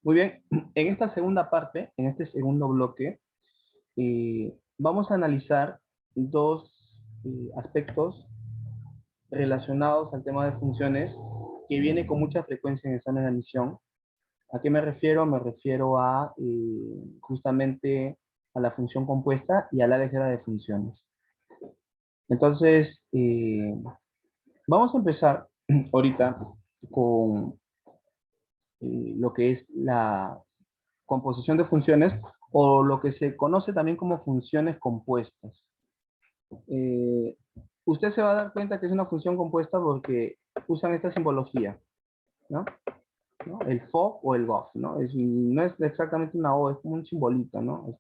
Muy bien, en esta segunda parte, en este segundo bloque, vamos a analizar dos aspectos relacionados al tema de funciones que viene con mucha frecuencia en exámenes de admisión. ¿A qué me refiero? Me refiero a justamente a la función compuesta y al álgebra de funciones. Entonces, vamos a empezar ahorita con lo que es la composición de funciones o lo que se conoce también como funciones compuestas. Usted se va a dar cuenta que es una función compuesta porque usan esta simbología, ¿no? ¿No? El FO o el GOF, ¿no? No es exactamente una O, es como un simbolito, ¿no?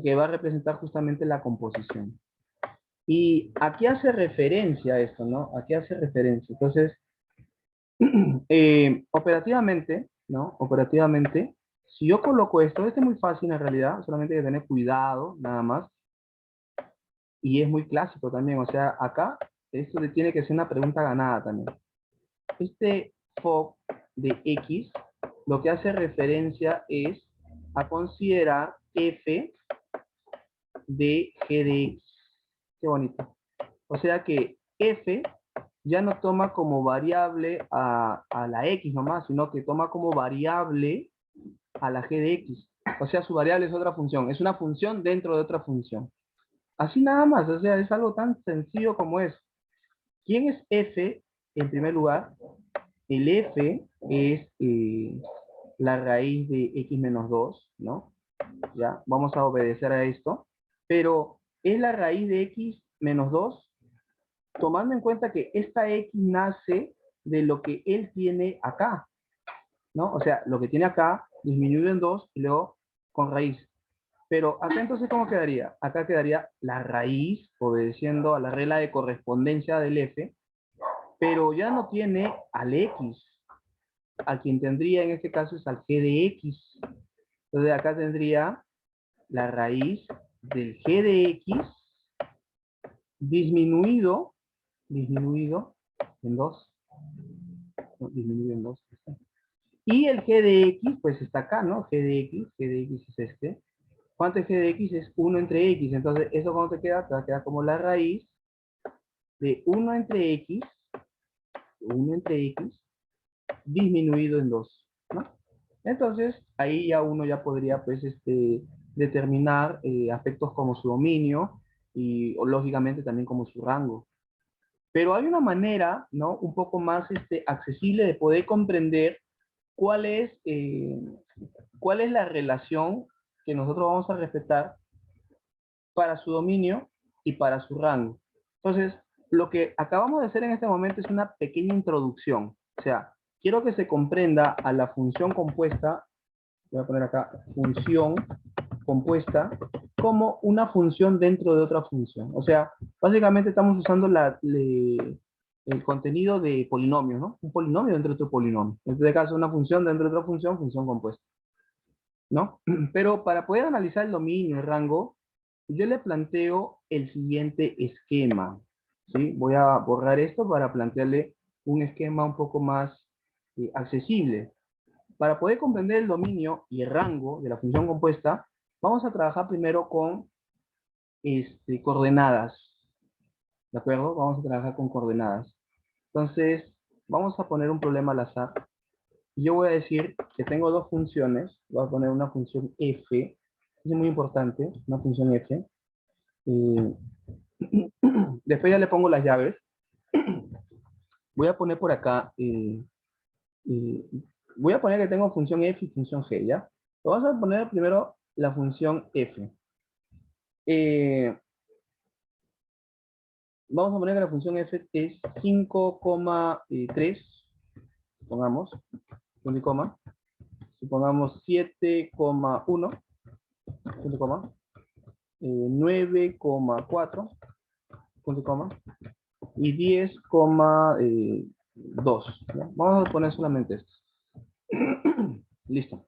Que va a representar justamente la composición. Y aquí hace referencia a esto, ¿no? Aquí hace referencia. Entonces, operativamente, ¿no? Operativamente, si yo coloco esto es muy fácil en realidad, solamente hay que tener cuidado, nada más. Y es muy clásico también, o sea, acá esto le tiene que ser una pregunta ganada también. Este FOC de X, lo que hace referencia es a considerar F de G de X. Qué bonito. O sea que F ya no toma como variable a la X nomás, sino que toma como variable a la G de X. O sea, su variable es otra función. Es una función dentro de otra función. Así nada más, o sea, es algo tan sencillo como es. ¿Quién es F en primer lugar? El F es la raíz de X menos 2, ¿no? Ya, vamos a obedecer a esto. Pero es la raíz de X menos 2, tomando en cuenta que esta X nace de lo que él tiene acá, ¿no? O sea, lo que tiene acá disminuido en 2 y luego con raíz. Pero acá entonces, ¿cómo quedaría? Acá quedaría la raíz, obedeciendo a la regla de correspondencia del F, pero ya no tiene al X. A quien tendría en este caso es al G de X. Entonces acá tendría la raíz del G de X disminuido en 2. Disminuido en 2. Y el G de X, pues está acá, ¿no? G de X es este. ¿Cuánto es G de X? Es 1 entre X. Entonces, ¿eso cómo te queda? Te va a quedar como la raíz de 1 entre X disminuido en 2, ¿no? Entonces, ahí ya uno ya podría, pues, determinar aspectos como su dominio y, o, lógicamente, también como su rango. Pero hay una manera, ¿no? Un poco más accesible de poder comprender cuál cuál es la relación que nosotros vamos a respetar para su dominio y para su rango. Entonces, lo que acabamos de hacer en este momento es una pequeña introducción. O sea, quiero que se comprenda a la función compuesta, voy a poner acá, función compuesta, como una función dentro de otra función. O sea, básicamente estamos usando el contenido de polinomios, ¿no? Un polinomio dentro de otro polinomio. En este caso, una función dentro de otra función, función compuesta, ¿no? Pero para poder analizar el dominio, el rango, yo le planteo el siguiente esquema, ¿sí? Voy a borrar esto para plantearle un esquema un poco más accesible. Para poder comprender el dominio y el rango de la función compuesta, vamos a trabajar primero con coordenadas, ¿de acuerdo? Vamos a trabajar con coordenadas. Entonces, vamos a poner un problema al azar. Yo voy a decir que tengo dos funciones. Voy a poner una función f, es muy importante, una función f. Eh, después ya le pongo las llaves. Voy a poner por acá, eh, voy a poner que tengo función f y función g, ¿ya? Vamos a poner primero la función f. Vamos a poner que la función f es 5,3, supongamos, punto y coma. Supongamos 7,1, punto y coma. 9,4, punto y coma. Y 10,2. Vamos a poner solamente esto. Listo.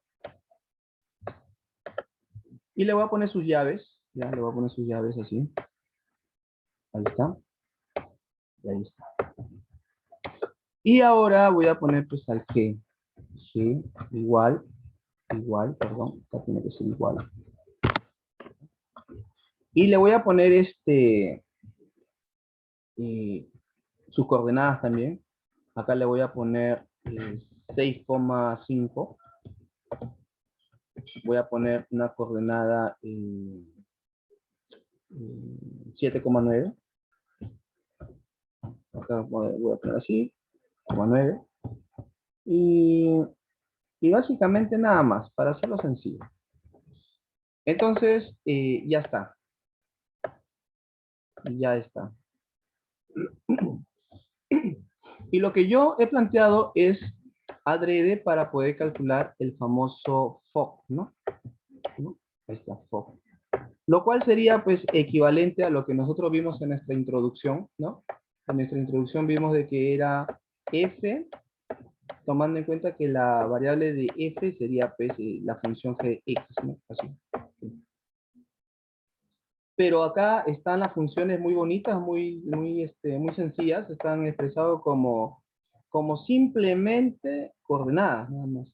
Y le voy a poner sus llaves. Ya, le voy a poner sus llaves así. Ahí está. Y ahí está. Y ahora voy a poner pues al G. G igual igual, perdón, acá tiene que ser igual. Y le voy a poner sus coordenadas también. Acá le voy a poner 6,5. Voy a poner una coordenada 7,9. Acá voy a poner así, 9. Y, y básicamente nada más, para hacerlo sencillo. Entonces, ya está. Ya está. Y lo que yo he planteado es adrede para poder calcular el famoso FOC, ¿no? Ahí está, FOC. Lo cual sería pues equivalente a lo que nosotros vimos en nuestra introducción, ¿no? En nuestra introducción vimos de que era f, tomando en cuenta que la variable de f sería pues la función gx, ¿no? Así. Pero acá están las funciones muy bonitas, muy sencillas, están expresados como simplemente coordenadas, nada más.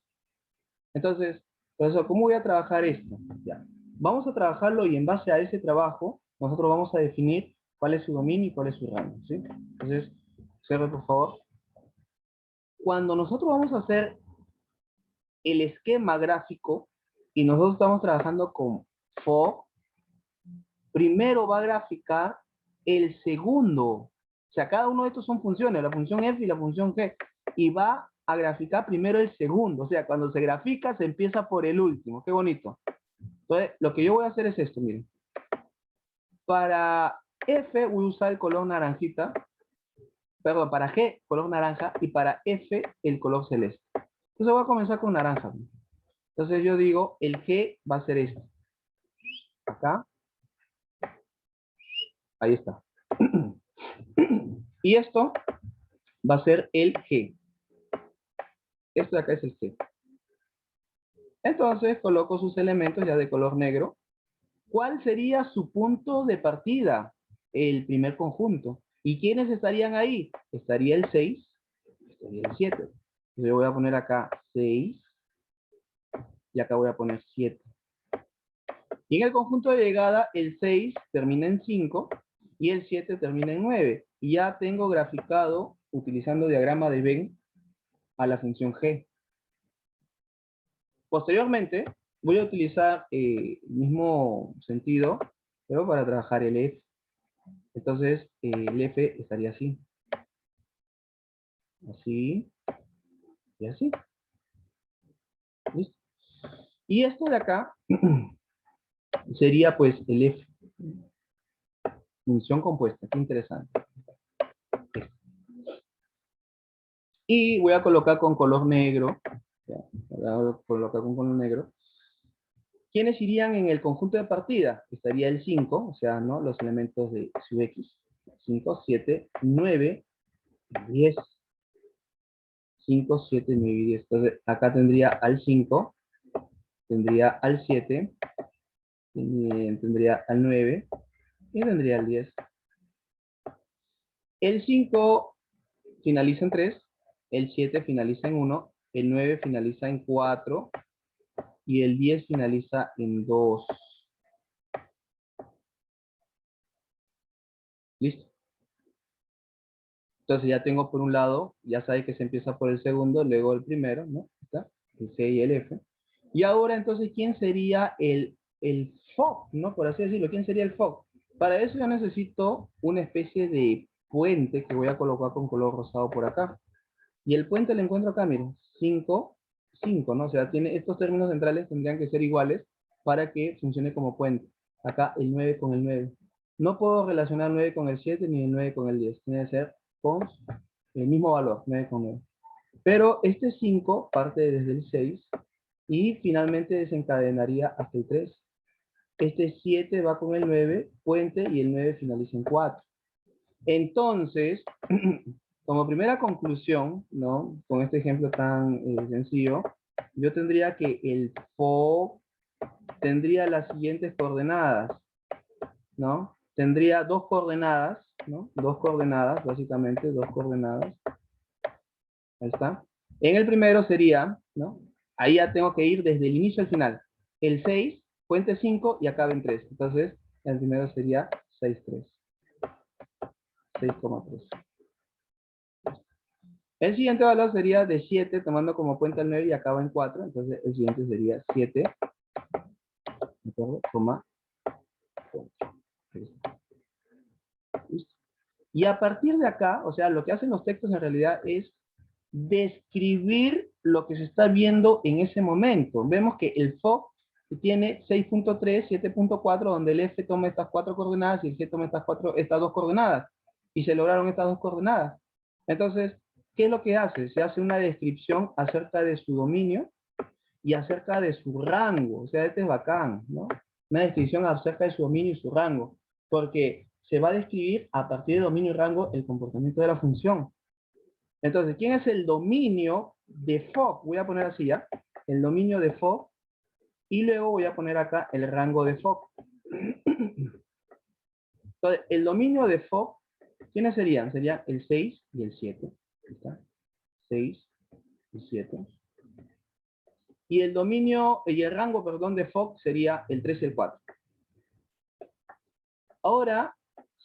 Entonces, por eso, ¿cómo voy a trabajar esto? Ya. Vamos a trabajarlo y en base a ese trabajo, nosotros vamos a definir cuál es su dominio y cuál es su rango, ¿sí? Entonces, cierre por favor. Cuando nosotros vamos a hacer el esquema gráfico y nosotros estamos trabajando con FO, primero va a graficar el segundo. O sea, cada uno de estos son funciones, la función F y la función G. Y va a graficar primero el segundo. O sea, cuando se grafica, se empieza por el último. Qué bonito. Entonces, lo que yo voy a hacer es esto, miren. Para F voy a usar el color naranjita. Perdón, para G, color naranja. Y para F, el color celeste. Entonces voy a comenzar con naranja. Entonces yo digo, el G va a ser este. Acá. Ahí está. Y esto va a ser el G. Esto de acá es el G. Entonces coloco sus elementos ya de color negro. ¿Cuál sería su punto de partida? El primer conjunto. ¿Y quiénes estarían ahí? Estaría el 6, estaría el 7. Entonces yo voy a poner acá 6 y acá voy a poner 7. Y en el conjunto de llegada, el 6 termina en 5 y el 7 termina en 9. Y ya tengo graficado, utilizando diagrama de Venn, a la función G. Posteriormente, voy a utilizar el mismo sentido, pero para trabajar el F. Entonces, el F estaría así. Así. Y así. ¿Listo? Y esto de acá sería pues el F. Función compuesta. Qué interesante. Y voy a colocar con color negro. Ya, voy a colocar con color negro. ¿Quiénes irían en el conjunto de partida? Estaría el 5, o sea, ¿no? Los elementos de su X. 5, 7, 9, 10. 5, 7, 9 y 10. Entonces, acá tendría al 5, tendría al 7, tendría al 9 y tendría al 10. El 5 finaliza en 3, el 7 finaliza en 1, el 9 finaliza en 4 y el 10 finaliza en 2. ¿Listo? Entonces ya tengo por un lado, ya sabe que se empieza por el segundo, luego el primero, ¿no? ¿Está? El C y el F. Y ahora entonces, ¿quién sería el FOC, ¿no? Por así decirlo, ¿quién sería el FOC? Para eso yo necesito una especie de puente que voy a colocar con color rosado por acá. Y el puente lo encuentro acá, miren, 5, 5, ¿no? O sea, tiene estos términos centrales tendrían que ser iguales para que funcione como puente. Acá el 9 con el 9. No puedo relacionar 9 con el 7 ni el 9 con el 10. Tiene que ser con el mismo valor, 9 con 9. Pero este 5 parte desde el 6 y finalmente desencadenaría hasta el 3. Este 7 va con el 9, puente, y el 9 finaliza en 4. Entonces, como primera conclusión, ¿no? Con este ejemplo tan sencillo, yo tendría que el FO tendría las siguientes coordenadas, ¿no? Tendría dos coordenadas, ¿no? Dos coordenadas, básicamente, dos coordenadas. Ahí está. En el primero sería, ¿no? Ahí ya tengo que ir desde el inicio al final. El 6, cuente 5 y acabe en 3. Entonces, el primero sería 6,3. 6,3. El siguiente valor sería de 7, tomando como cuenta el 9 y acaba en 4. Entonces, el siguiente sería 7, ¿de acuerdo? Coma 4. ¿Listo? Y a partir de acá, o sea, lo que hacen los textos en realidad es describir lo que se está viendo en ese momento. Vemos que el FOC tiene 6.3, 7.4, donde el F toma estas 4 coordenadas y el G toma estas 2 coordenadas. Y se lograron estas 2 coordenadas. Entonces, ¿qué es lo que hace? Se hace una descripción acerca de su dominio y acerca de su rango. O sea, este es bacán, ¿no? Una descripción acerca de su dominio y su rango. Porque se va a describir a partir de dominio y rango el comportamiento de la función. Entonces, ¿quién es el dominio de FOC? Voy a poner así ya. El dominio de FOC. Y luego voy a poner acá el rango de FOC. Entonces, el dominio de FOC, ¿quiénes serían? Serían el 6 y el 7. Ahí está. 6 y 7. Y el dominio, y el rango, perdón, de FOC sería el 3 y el 4. Ahora,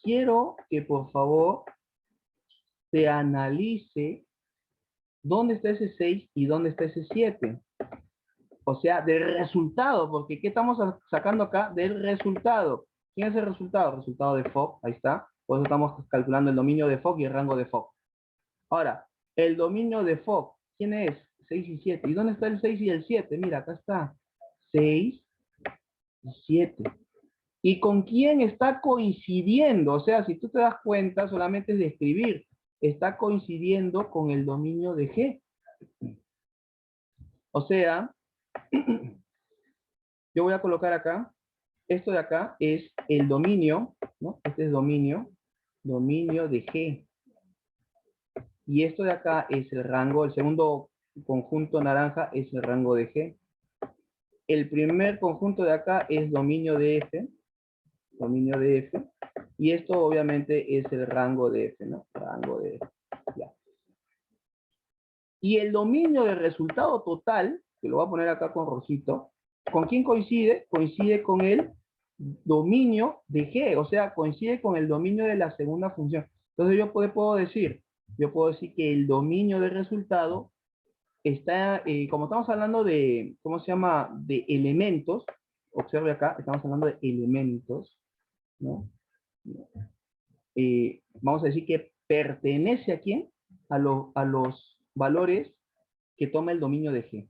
quiero que por favor se analice dónde está ese 6 y dónde está ese 7. O sea, del resultado, porque ¿qué estamos sacando acá? Del resultado. ¿Quién es el resultado? El resultado de FOC, ahí está. Por eso estamos calculando el dominio de FOC y el rango de FOC. Ahora, el dominio de FOC, ¿quién es? 6 y 7. ¿Y dónde está el 6 y el 7? Mira, acá está. 6 y 7. ¿Y con quién está coincidiendo? O sea, si tú te das cuenta, solamente es de escribir. Está coincidiendo con el dominio de G. O sea, yo voy a colocar acá, esto de acá es el dominio, ¿no? Este es dominio de G. Y esto de acá es el rango, el segundo conjunto naranja es el rango de G. El primer conjunto de acá es dominio de F, y esto obviamente es el rango de F, ¿no? Rango de F, ya. Y el dominio de resultado total, que lo voy a poner acá con rojito, ¿con quién coincide? Coincide con el dominio de G, o sea, coincide con el dominio de la segunda función. Entonces yo puedo decir que el dominio de resultado está, como estamos hablando de, ¿cómo se llama? De elementos, observe acá, estamos hablando de elementos, ¿no? Vamos a decir que pertenece a quién? A los valores que toma el dominio de G.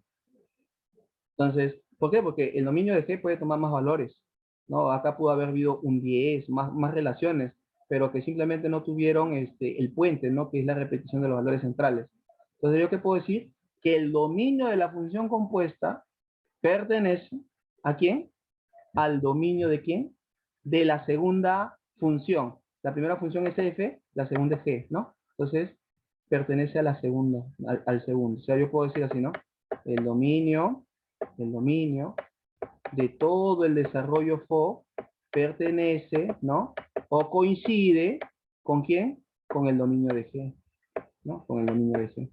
Entonces, ¿por qué? Porque el dominio de G puede tomar más valores, ¿no? Acá pudo haber habido un 10, más relaciones, pero que simplemente no tuvieron el puente, ¿no? Que es la repetición de los valores centrales. Entonces, ¿yo qué puedo decir? Que el dominio de la función compuesta pertenece ¿a quién? Al dominio de quién? De la segunda función. La primera función es F, la segunda es G, ¿no? Entonces, pertenece a la segunda, al segundo. O sea, yo puedo decir así, ¿no? El dominio de todo el desarrollo FO pertenece, ¿no? O coincide, ¿con quién? Con el dominio de G, ¿no? Con el dominio de G.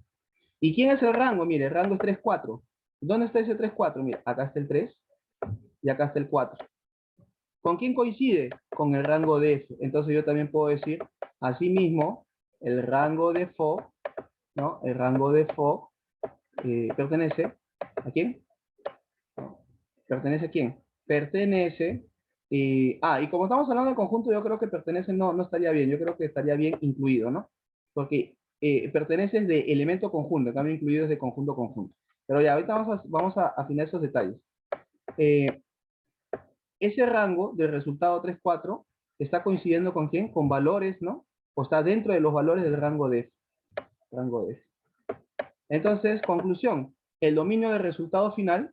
¿Y quién es el rango? Mire, el rango es 3, 4. ¿Dónde está ese 3, 4? Mira, acá está el 3 y acá está el 4. ¿Con quién coincide? Con el rango de F. Entonces yo también puedo decir, asimismo, el rango de FO, ¿no? El rango de FO pertenece ¿a quién? ¿Pertenece a quién? Pertenece, y como estamos hablando de conjunto, yo creo que pertenece no estaría bien, yo creo que estaría bien incluido, ¿no? Porque pertenece de elemento conjunto, en cambio incluido es de conjunto conjunto. Pero ya, ahorita vamos a afinar esos detalles. Ese rango del resultado 3, 4 está coincidiendo con quién? Con valores, ¿no? O está dentro de los valores del rango de F. Rango de F. Entonces, conclusión, el dominio del resultado final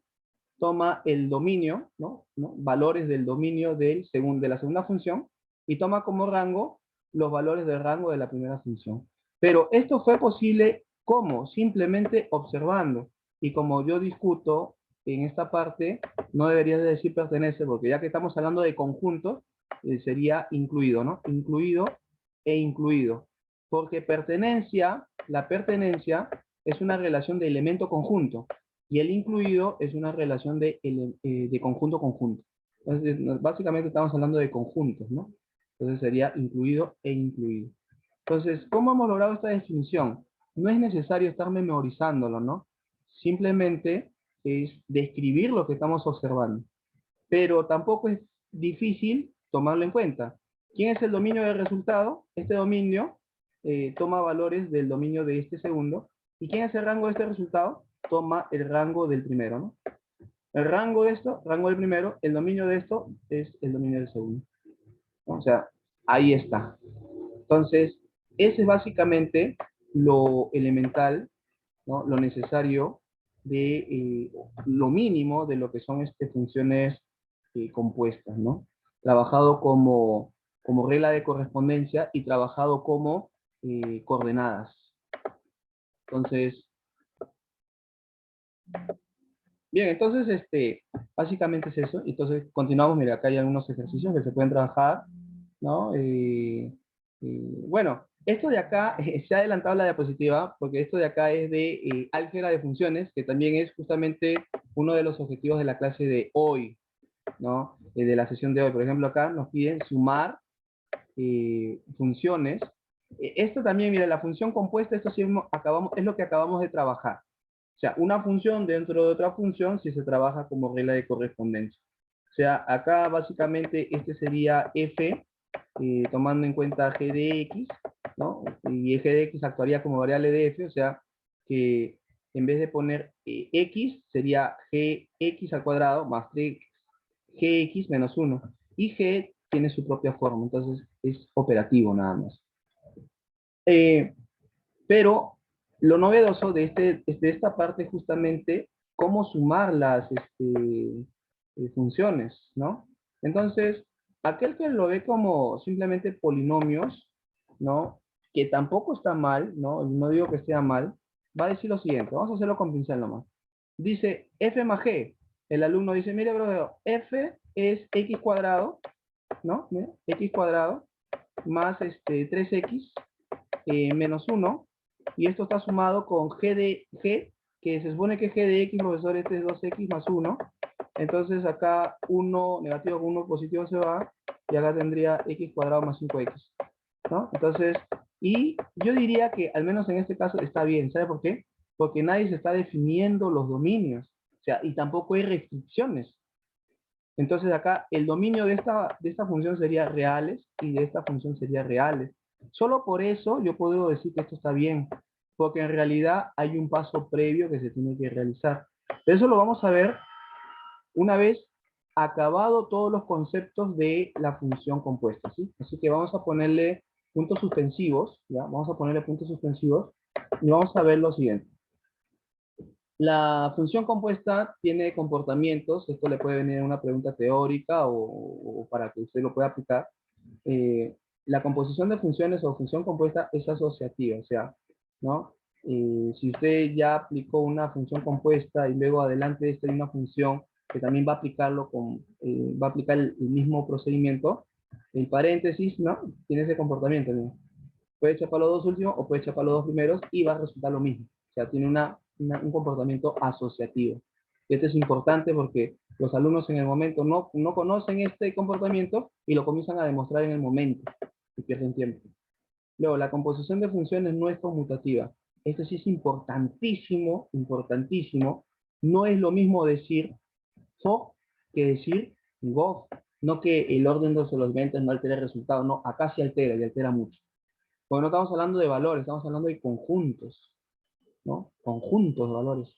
toma el dominio, ¿no? Valores del dominio de la segunda función y toma como rango los valores del rango de la primera función. Pero esto fue posible, ¿cómo? Simplemente observando. Y como yo discuto en esta parte, no debería de decir pertenece, porque ya que estamos hablando de conjuntos, sería incluido, ¿no? Incluido e incluido. Porque la pertenencia es una relación de elemento conjunto. Y el incluido es una relación de conjunto-conjunto. Entonces, básicamente estamos hablando de conjuntos, ¿no? Entonces sería incluido e incluido. Entonces, ¿cómo hemos logrado esta definición? No es necesario estar memorizándolo, ¿no? Simplemente es describir lo que estamos observando. Pero tampoco es difícil tomarlo en cuenta. ¿Quién es el dominio del resultado? Este dominio toma valores del dominio de este segundo. ¿Y quién es el rango de este resultado? Toma el rango del primero, ¿no? El rango de esto, rango del primero, el dominio de esto es el dominio del segundo, ¿no? O sea, ahí está. Entonces, ese es básicamente lo elemental, ¿no? Lo necesario de lo mínimo de lo que son funciones compuestas, ¿no? Trabajado como regla de correspondencia y trabajado como coordenadas. Entonces, bien, entonces, básicamente es eso. Entonces, continuamos. Mira, acá hay algunos ejercicios que se pueden trabajar, ¿no? Bueno, esto de acá, se ha adelantado la diapositiva, porque esto de acá es de álgebra de funciones, que también es justamente uno de los objetivos de la clase de hoy, ¿no? De la sesión de hoy. Por ejemplo, acá nos piden sumar funciones. Esto también, mira, la función compuesta, esto sí es lo que acabamos de trabajar. O sea, una función dentro de otra función si se trabaja como regla de correspondencia. O sea, acá básicamente este sería f, tomando en cuenta g de x, ¿no? Y g de x actuaría como variable de f, o sea, que en vez de poner x, sería gx al cuadrado más 3gx menos 1. Y g tiene su propia forma, entonces es operativo nada más. Pero lo novedoso de esta parte es justamente cómo sumar las funciones, ¿no? Entonces, aquel que lo ve como simplemente polinomios, ¿no? Que tampoco está mal, ¿no? No digo que esté mal, va a decir lo siguiente, vamos a hacerlo con pincel nomás. Dice f más g. El alumno dice, mire, bro, f es x cuadrado, ¿no? Mira, x cuadrado más 3x menos 1, y esto está sumado con g de g, que se supone que g de x, profesor, este es 2x más 1, entonces acá 1 negativo con 1 positivo se va, y acá tendría x cuadrado más 5x, ¿no? Entonces, y yo diría que al menos en este caso está bien, ¿sabe por qué? Porque nadie se está definiendo los dominios, o sea, y tampoco hay restricciones. Entonces acá el dominio de esta función sería reales y de esta función sería reales. Solo por eso yo puedo decir que esto está bien, porque en realidad hay un paso previo que se tiene que realizar. Eso lo vamos a ver una vez acabado todos los conceptos de la función compuesta, ¿sí? Así que vamos a ponerle puntos suspensivos, ¿ya? Vamos a ponerle puntos suspensivos y vamos a ver lo siguiente. La función compuesta tiene comportamientos, esto le puede venir una pregunta teórica o para que usted lo pueda aplicar. La composición de funciones o función compuesta es asociativa, o sea, ¿no? Si usted ya aplicó una función compuesta y luego adelante de esta hay una función que también va a aplicarlo va a aplicar el mismo procedimiento, el paréntesis, ¿no? Tiene ese comportamiento, ¿no? Puede echar para los dos últimos o puede echar para los dos primeros y va a resultar lo mismo. O sea, tiene un comportamiento asociativo. Esto es importante porque los alumnos en el momento no conocen este comportamiento y lo comienzan a demostrar en el momento y pierden tiempo. Luego, la composición de funciones no es conmutativa. Esto sí es importantísimo, importantísimo. No es lo mismo decir FOG que decir GOG. No que el orden de los elementos no altere el resultado, no, acá sí altera y altera mucho. Porque no estamos hablando de valores, estamos hablando de conjuntos, ¿no? Conjuntos de valores.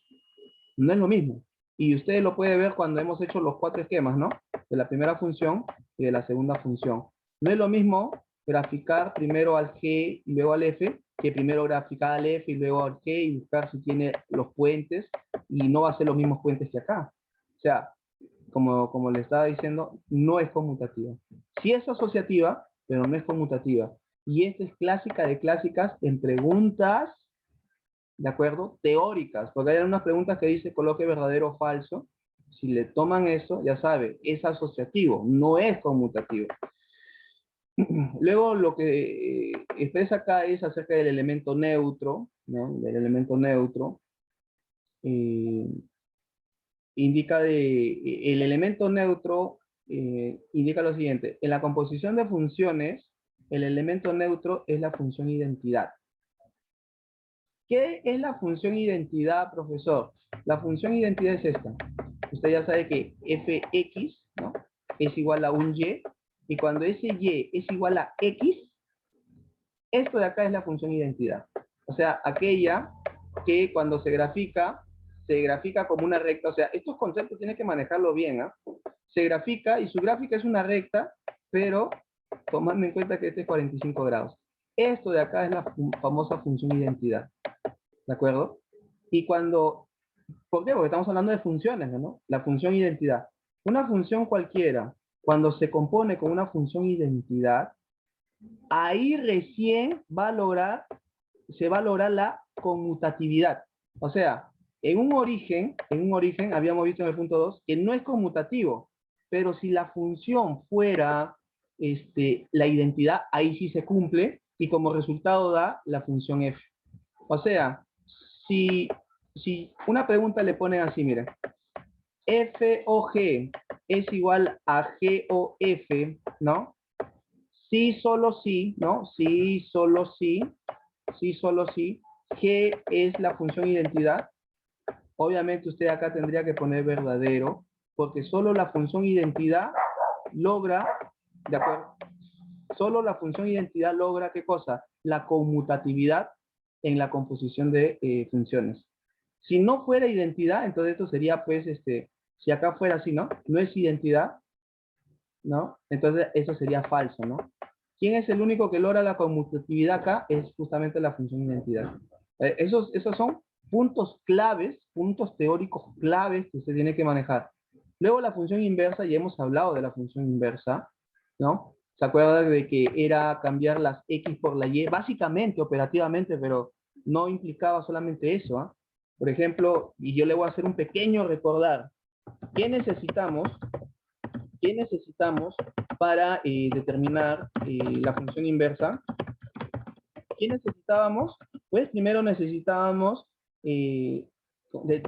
No es lo mismo. Y ustedes lo pueden ver cuando hemos hecho los 4 esquemas, ¿no? De la primera función y de la segunda función. No es lo mismo graficar primero al G y luego al F, que primero graficar al F y luego al G y buscar si tiene los puentes, y no va a ser los mismos puentes que acá. O sea, como le estaba diciendo, no es conmutativa. Sí es asociativa, pero no es conmutativa. Y esta es clásica de clásicas en preguntas, ¿de acuerdo? Teóricas, porque hay unas preguntas que dice coloque verdadero o falso. Si le toman eso, ya sabe, es asociativo, no es conmutativo. Luego lo que expresa acá es acerca del elemento neutro, ¿no? Del elemento neutro. indica el elemento neutro, indica lo siguiente. En la composición de funciones, el elemento neutro es la función identidad. ¿Qué es la función identidad, profesor? La función identidad es esta. Usted ya sabe que fx, ¿no?, es igual a un y cuando ese y es igual a x, esto de acá es la función identidad. O sea, aquella que cuando se grafica como una recta. O sea, estos conceptos tienen que manejarlo bien, ¿ah? Se grafica y su gráfica es una recta, pero tomando en cuenta que este es 45 grados. Esto de acá es la famosa función identidad. ¿De acuerdo? Y cuando, ¿por qué? Porque estamos hablando de funciones, ¿no? La función identidad. Una función cualquiera, cuando se compone con una función identidad, ahí recién se va a lograr la conmutatividad. O sea, en un origen habíamos visto en el punto 2 que no es conmutativo, pero si la función fuera la identidad, ahí sí se cumple y como resultado da la función f. O sea, si una pregunta le ponen así, miren, f o g es igual a g o f, ¿no? Sí, solo sí, ¿no? Sí, solo sí, g es la función identidad. Obviamente usted acá tendría que poner verdadero, porque solo la función identidad logra, ¿de acuerdo? Solo la función identidad logra, ¿qué cosa? La conmutatividad en la composición de funciones. Si no fuera identidad, entonces esto sería, pues, si acá fuera así, ¿no? No es identidad, ¿no? Entonces eso sería falso, ¿no? ¿Quién es el único que logra la conmutatividad acá? Es justamente la función identidad. Esos son puntos claves, puntos teóricos claves que usted tiene que manejar. Luego la función inversa, ya hemos hablado de la función inversa, ¿no? ¿Se acuerda de que era cambiar las X por la Y? Básicamente, operativamente, pero no implicaba solamente eso, ¿ah? Por ejemplo, y yo le voy a hacer un pequeño recordar. ¿Qué necesitamos? ¿Qué necesitamos para determinar la función inversa? ¿Qué necesitábamos? Pues primero necesitábamos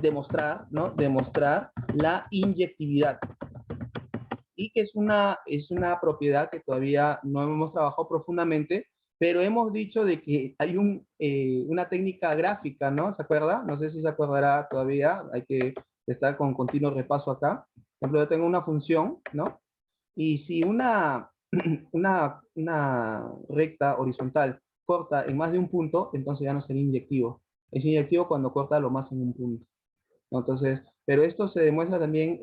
demostrar, ¿no? Demostrar la inyectividad. Y que es una propiedad que todavía no hemos trabajado profundamente, pero hemos dicho de que hay una técnica gráfica, ¿no? ¿Se acuerda? No sé si se acordará todavía, hay que estar con continuo repaso acá. Por ejemplo, yo tengo una función, ¿no? Y si una recta horizontal corta en más de un punto, entonces ya no sería inyectivo. Es inyectivo cuando corta lo más en un punto, ¿no? Entonces, pero esto se demuestra también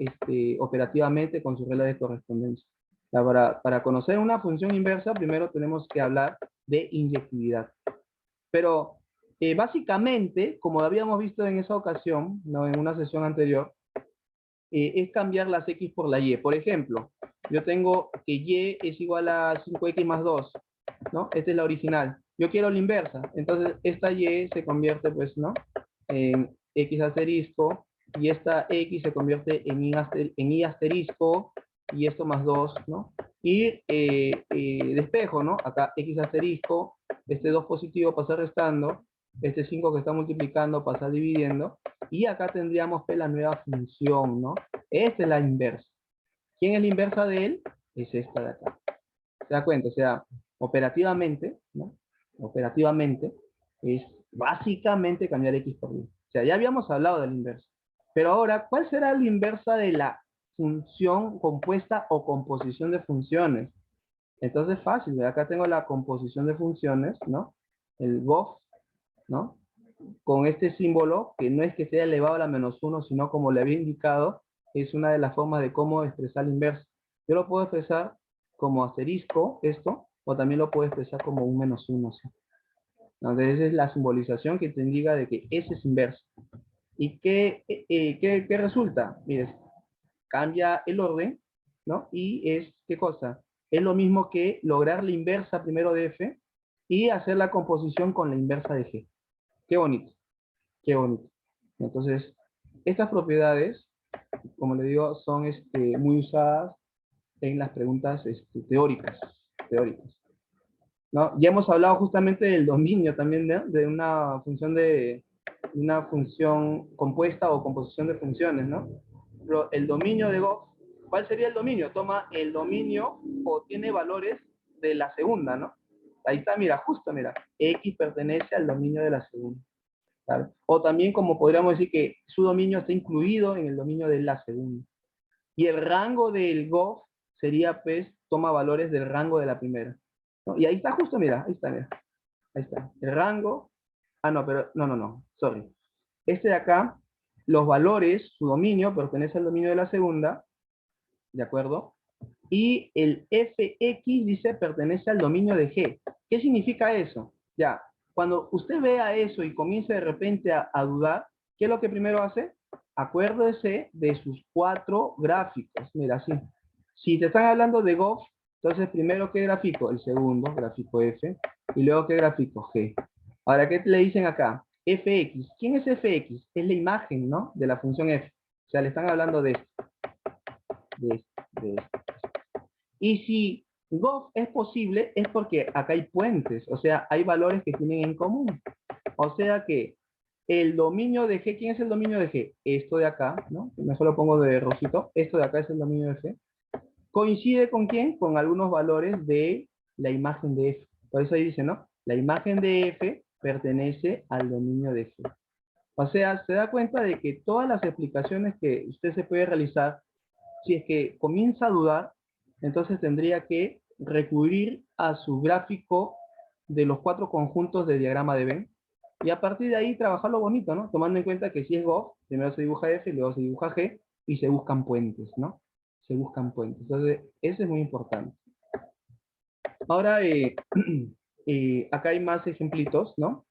operativamente con su regla de correspondencia. Para conocer una función inversa, primero tenemos que hablar de inyectividad. Pero básicamente, como habíamos visto en esa ocasión, ¿no? En una sesión anterior, es cambiar las X por la Y. Por ejemplo, yo tengo que Y es igual a 5X más 2, ¿no? Esta es la original. Yo quiero la inversa. Entonces, esta Y se convierte, pues, ¿no? En X asterisco, y esta X se convierte en Y asterisco, y esto más 2, ¿no? Y despejo, ¿no? Acá X asterisco, este 2 positivo pasa restando, este 5 que está multiplicando pasa dividiendo, y acá tendríamos la nueva función, ¿no? Esta es la inversa. ¿Quién es la inversa de él? Es esta de acá. ¿Se da cuenta? O sea, operativamente, ¿no? Operativamente es básicamente cambiar X por Y. O sea, ya habíamos hablado de la inversa. Pero ahora, ¿cuál será la inversa de la función compuesta o composición de funciones? Entonces, fácil. Acá tengo la composición de funciones, ¿no? El GOF, ¿no? Con este símbolo, que no es que sea elevado a la -1, sino como le había indicado, es una de las formas de cómo expresar la inversa. Yo lo puedo expresar como asterisco, esto, o también lo puedo expresar como un -1. ¿Sí? Entonces, esa es la simbolización que te indica de que ese es inverso. ¿Y qué resulta? Mires, cambia el orden, ¿no? Y es, ¿qué cosa? Es lo mismo que lograr la inversa primero de f y hacer la composición con la inversa de g. Qué bonito, qué bonito. Entonces, estas propiedades, como le digo, son muy usadas en las preguntas teóricas. ¿No? Ya hemos hablado justamente del dominio también de una función compuesta o composición de funciones, ¿no? el dominio de Goff, ¿cuál sería el dominio? Toma el dominio o tiene valores de la segunda, ¿no? Ahí está, mira, justo, mira, X pertenece al dominio de la segunda. ¿Sabe? O también como podríamos decir que su dominio está incluido en el dominio de la segunda. Y el rango del Goff sería, pues, toma valores del rango de la primera, ¿no? Y ahí está justo, mira, ahí está, mira. Ahí está. El rango. Ah, no, pero, no, sorry. Este de acá, los valores, su dominio, pertenece al dominio de la segunda, ¿de acuerdo? Y el fx, dice, pertenece al dominio de G. ¿Qué significa eso? Ya, cuando usted vea eso y comience de repente a dudar, ¿qué es lo que primero hace? Acuérdese de sus 4 gráficos. Mira, así. Si te están hablando de Goff, entonces primero, ¿qué gráfico? El segundo, gráfico F. Y luego, ¿qué gráfico? G. Ahora, ¿qué le dicen acá? Fx. ¿Quién es Fx? Es la imagen, ¿no? De la función F. O sea, le están hablando de esto. De esto, de esto. Y si Goff es posible, es porque acá hay puentes, o sea, hay valores que tienen en común. O sea que el dominio de G, ¿quién es el dominio de G? Esto de acá, ¿no? Mejor lo pongo de rojito. Esto de acá es el dominio de G. ¿Coincide con quién? Con algunos valores de la imagen de F. Por eso ahí dice, ¿no? La imagen de F pertenece al dominio de G. O sea, se da cuenta de que todas las explicaciones que usted se puede realizar, si es que comienza a dudar, entonces tendría que recurrir a su gráfico de los 4 conjuntos de diagrama de Venn, y a partir de ahí trabajarlo bonito, ¿no? Tomando en cuenta que si es Goff, primero se dibuja F, luego se dibuja G, y se buscan puentes, ¿no? Se buscan puentes. Entonces, eso es muy importante. Ahora, acá hay más ejemplitos, ¿no?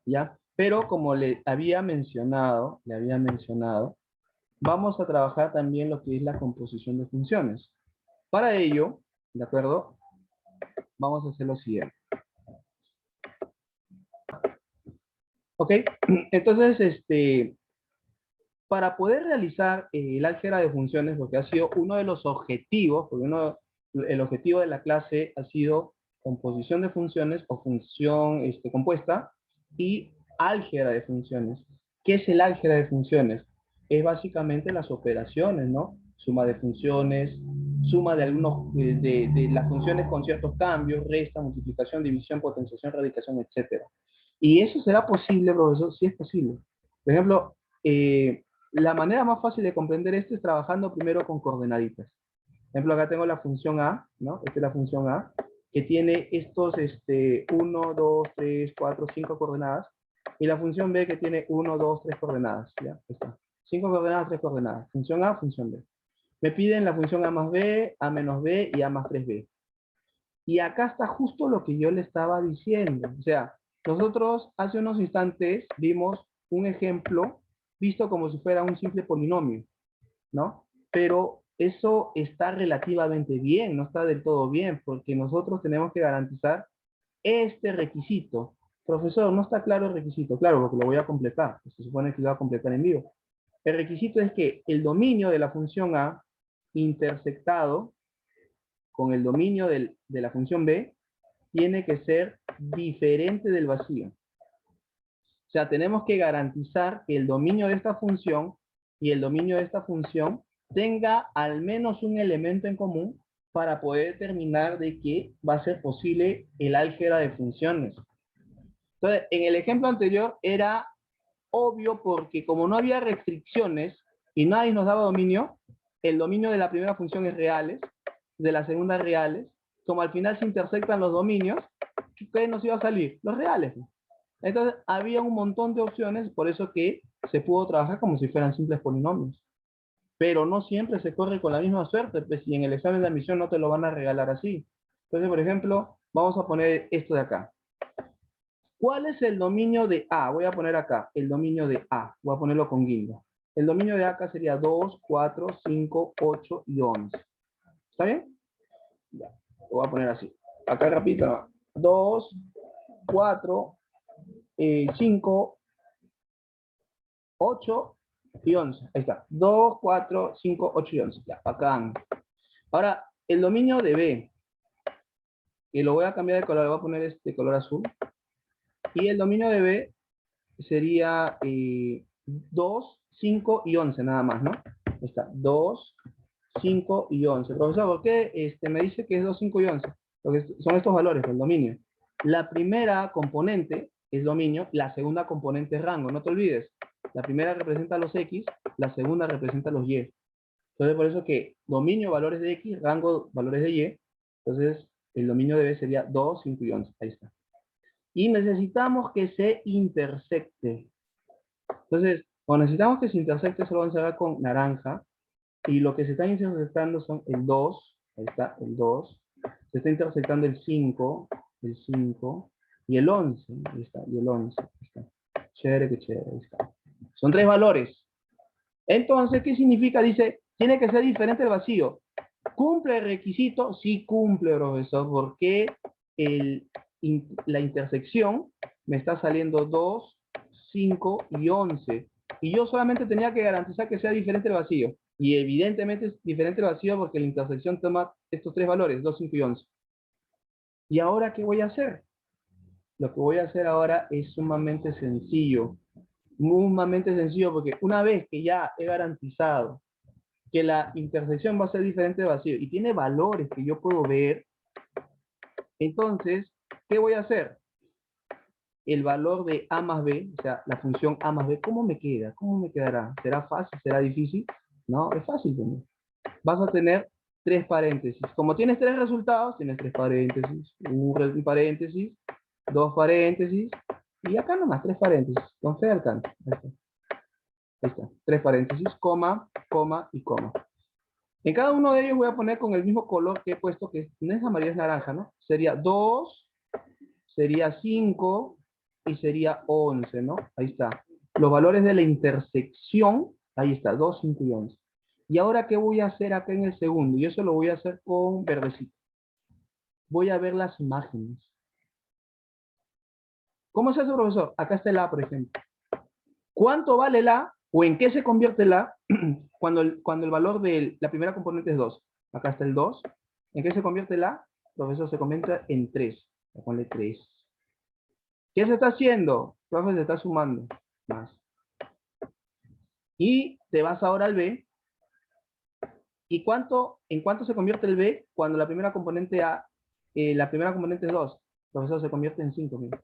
¿Ya? Pero como le había mencionado, vamos a trabajar también lo que es la composición de funciones. Para ello, ¿de acuerdo? Vamos a hacer lo siguiente. ¿Ok? Entonces, para poder realizar el álgebra de funciones, porque ha sido uno de los objetivos, porque el objetivo de la clase ha sido composición de funciones o función compuesta y álgebra de funciones. ¿Qué es el álgebra de funciones? Es básicamente las operaciones, ¿no? Suma de funciones, suma de algunos de las funciones con ciertos cambios, resta, multiplicación, división, potenciación, radicación, etcétera. Y eso será posible, profesor, sí es posible. Por ejemplo, la manera más fácil de comprender esto es trabajando primero con coordenaditas. Por ejemplo, acá tengo la función A, ¿no? Esta es la función A, que tiene estos 1, 2, 3, 4, 5 coordenadas, y la función B que tiene 1, 2, 3 coordenadas, ¿ya? Está. 5 coordenadas, 3 coordenadas. Función A, función B. Me piden la función A más B, A menos B y A más 3B. Y acá está justo lo que yo le estaba diciendo. O sea, nosotros hace unos instantes vimos un ejemplo visto como si fuera un simple polinomio, ¿no? Pero eso está relativamente bien, no está del todo bien, porque nosotros tenemos que garantizar este requisito. Profesor, no está claro el requisito. Claro, porque lo voy a completar. Se supone que lo voy a completar en vivo. El requisito es que el dominio de la función A intersectado con el dominio de la función B tiene que ser diferente del vacío. O sea, tenemos que garantizar que el dominio de esta función y el dominio de esta función tenga al menos un elemento en común para poder determinar de que va a ser posible el álgebra de funciones. Entonces, en el ejemplo anterior era obvio porque como no había restricciones y nadie nos daba dominio, el dominio de la primera función es reales, de la segunda reales, como al final se intersectan los dominios, ¿qué nos iba a salir? Los reales. Entonces había un montón de opciones, por eso que se pudo trabajar como si fueran simples polinomios. Pero no siempre se corre con la misma suerte, pues si en el examen de admisión no te lo van a regalar así. Entonces, por ejemplo, vamos a poner esto de acá. ¿Cuál es el dominio de A? Voy a poner acá, el dominio de A. Voy a ponerlo con guindo. El dominio de acá sería 2, 4, 5, 8 y 11. ¿Está bien? Ya, lo voy a poner así. Acá repito, 2, 4, 5, 8 y 11. Ahí está. 2, 4, 5, 8 y 11. Ya, acá. Ahora, el dominio de B. Y lo voy a cambiar de color. Le voy a poner este color azul. Y el dominio de B sería 2, 5 y 11 nada más, ¿no? Ahí está, 2, 5 y 11. Profesor, ¿por qué me dice que es 2, 5 y 11? Porque son estos valores, el dominio. La primera componente es dominio, la segunda componente es rango. No te olvides, la primera representa los X, la segunda representa los Y. Entonces, por eso que dominio valores de X, rango valores de Y. Entonces, el dominio de B sería 2, 5 y 11. Ahí está. Y necesitamos que se intersecte. Entonces, cuando necesitamos que se intersecte, solo vamos a ver con naranja. Y lo que se está intersectando son el 2, ahí está, el 2. Se está intersectando el 5 y el 11, ahí está, y el 11. Ahí está. Chévere, que chévere, ahí está. Son 3 valores. Entonces, ¿qué significa? Dice, tiene que ser diferente el vacío. ¿Cumple el requisito? Sí cumple, profesor, porque la intersección me está saliendo 2, 5 y 11. Y yo solamente tenía que garantizar que sea diferente el vacío. Y evidentemente es diferente el vacío porque la intersección toma estos 3 valores, 2, 5 y 11. ¿Y ahora qué voy a hacer? Lo que voy a hacer ahora es sumamente sencillo. Sumamente sencillo porque una vez que ya he garantizado que la intersección va a ser diferente de vacío y tiene valores que yo puedo ver, entonces, ¿qué voy a hacer? El valor de A más B, o sea, la función A más B, ¿cómo me queda? ¿Cómo me quedará? ¿Será fácil? ¿Será difícil? No, es fácil también. Vas a tener 3 paréntesis. Como tienes 3 resultados, tienes 3 paréntesis, un paréntesis, 2 paréntesis, y acá nomás 3 paréntesis, con fe alcance. Ahí está. Ahí está. 3 paréntesis, coma, coma y coma. En cada uno de ellos voy a poner con el mismo color que he puesto, que no es amarillo, es naranja, ¿no? Sería 2, sería 5 y sería 11, ¿no? Ahí está. Los valores de la intersección, ahí está, 2, 5 y 11. Y ahora, ¿qué voy a hacer acá en el segundo? Y eso lo voy a hacer con verdecito. Voy a ver las imágenes. ¿Cómo es eso, profesor? Acá está el A, por ejemplo. ¿Cuánto vale el A o en qué se convierte el A cuando el valor de la primera componente es 2? Acá está el 2. ¿En qué se convierte el A? Profesor, se convierte en 3. Ponle 3. ¿Qué se está haciendo? Profesor, se está sumando más. Y te vas ahora al B. ¿Y en cuánto se convierte el B cuando la primera componente A, la primera componente es 2? Profesor, se convierte en 5. Mira.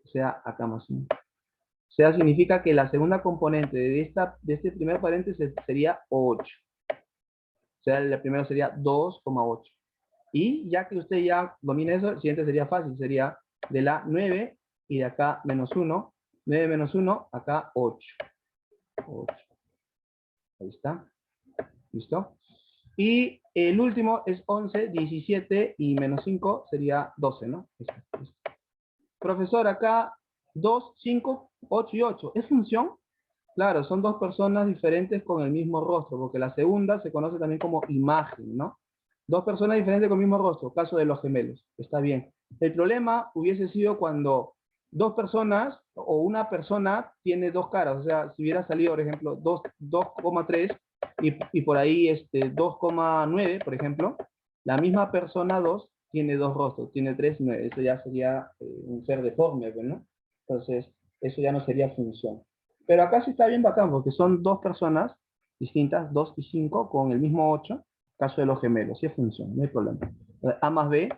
O sea, acá más 1. O sea, significa que la segunda componente de este primer paréntesis sería 8. O sea, la primera sería 2,8. Y ya que usted ya domina eso, el siguiente sería fácil. Sería de la 9 y de acá menos 1. 9 menos 1, acá 8. 8. Ahí está. ¿Listo? Y el último es 11, 17 y menos 5 sería 12, ¿no? Listo. Profesor, acá 2, 5, 8 y 8. ¿Es función? Claro, son 2 personas diferentes con el mismo rostro, porque la segunda se conoce también como imagen, ¿no? 2 personas diferentes con el mismo rostro, caso de los gemelos. Está bien. El problema hubiese sido cuando 2 personas o una persona tiene 2 caras. O sea, si hubiera salido, por ejemplo, 2,3 y por ahí 2,9, por ejemplo, la misma persona 2 tiene 2 rostros, tiene 3 y 9. Eso ya sería un ser deforme, ¿no? Entonces, eso ya no sería función. Pero acá sí está bien bacán, porque son 2 personas distintas, 2 y 5, con el mismo 8, caso de los gemelos. Sí es función, no hay problema. A más B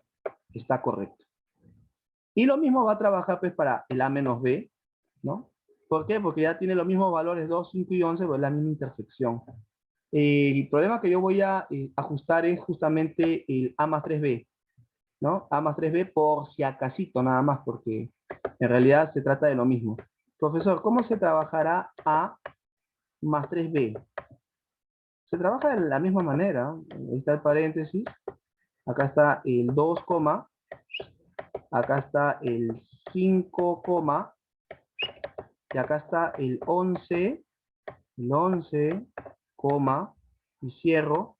está correcto. Y lo mismo va a trabajar pues para el A menos B, ¿no? ¿Por qué? Porque ya tiene los mismos valores 2, 5 y 11, pues la misma intersección. El problema que yo voy a ajustar es justamente el A más 3B, ¿no? A más 3B por si acasito nada más, porque en realidad se trata de lo mismo. Profesor, ¿cómo se trabajará A más 3B? Se trabaja de la misma manera. Ahí está el paréntesis. Acá está el 2, acá está el 5, y acá está el 11, coma, y cierro,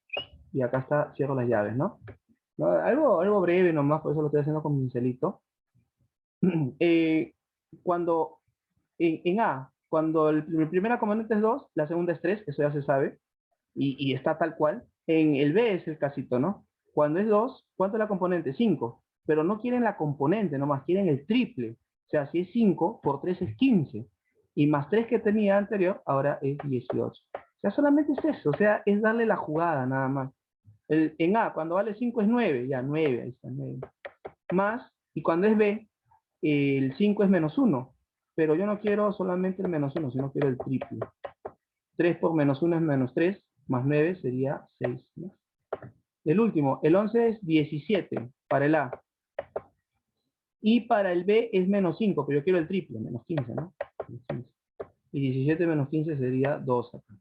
y acá está, cierro las llaves, ¿no? No, algo breve nomás, por eso lo estoy haciendo con pincelito. Cuando en A, cuando el primera componente es 2, la segunda es 3, eso ya se sabe, y está tal cual. En el B es el casito, ¿no? Cuando es 2, ¿cuánto es la componente? 5. Pero no quieren la componente, nomás quieren el triple. O sea, si es 5, por 3 es 15. Y más 3 que tenía anterior, ahora es 18. O sea, solamente es eso, o sea, es darle la jugada nada más. En A, cuando vale 5 es 9, ya 9, ahí está 9. Más, y cuando es B, el 5 es menos 1. Pero yo no quiero solamente el menos 1, sino quiero el triple. 3 por menos 1 es menos 3, más 9 sería 6, ¿no? El último, el 11 es 17 para el A. Y para el B es menos 5, pero yo quiero el triple, menos 15, ¿no? Menos 15. Y 17 menos 15 sería 2 acá,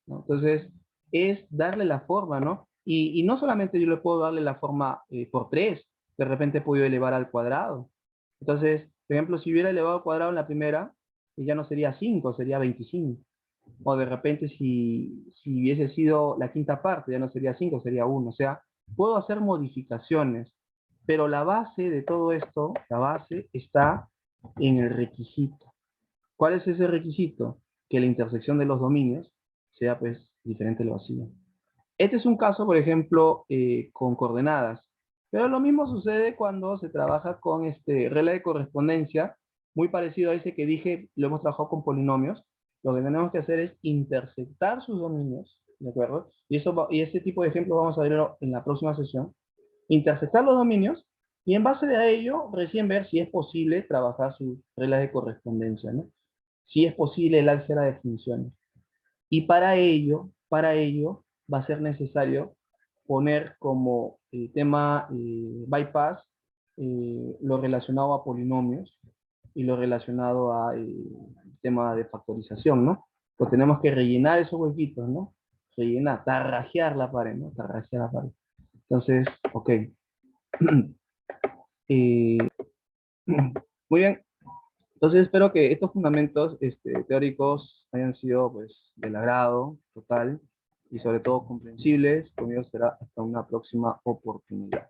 ¿no? Entonces, es darle la forma, ¿no? Y no solamente yo le puedo darle la forma por 3, de repente he podido elevar al cuadrado. Entonces, por ejemplo, si hubiera elevado al cuadrado en la primera, ya no sería 5, sería 25. O de repente si hubiese sido la quinta parte, ya no sería 5, sería 1. O sea, puedo hacer modificaciones, pero la base de todo esto, la base está en el requisito. ¿Cuál es ese requisito? Que la intersección de los dominios sea pues diferente al vacío. Este es un caso, por ejemplo, con coordenadas. Pero lo mismo sucede cuando se trabaja con regla de correspondencia, muy parecido a ese que dije, lo hemos trabajado con polinomios. Lo que tenemos que hacer es intersectar sus dominios, ¿de acuerdo? Y ese tipo de ejemplo vamos a verlo en la próxima sesión. Intersectar los dominios y en base a ello recién ver si es posible trabajar sus reglas de correspondencia, ¿no? Si es posible el álgebra de funciones. Y para ello va a ser necesario poner como tema bypass lo relacionado a polinomios y lo relacionado a tema de factorización, ¿no? Pues tenemos que rellenar esos huequitos, ¿no? Rellenar, tarrajear la pared, ¿no? Tarrajear la pared. Entonces, ok. Eh, muy bien. Entonces espero que estos fundamentos teóricos hayan sido pues del agrado total y sobre todo comprensibles. Conmigo será hasta una próxima oportunidad.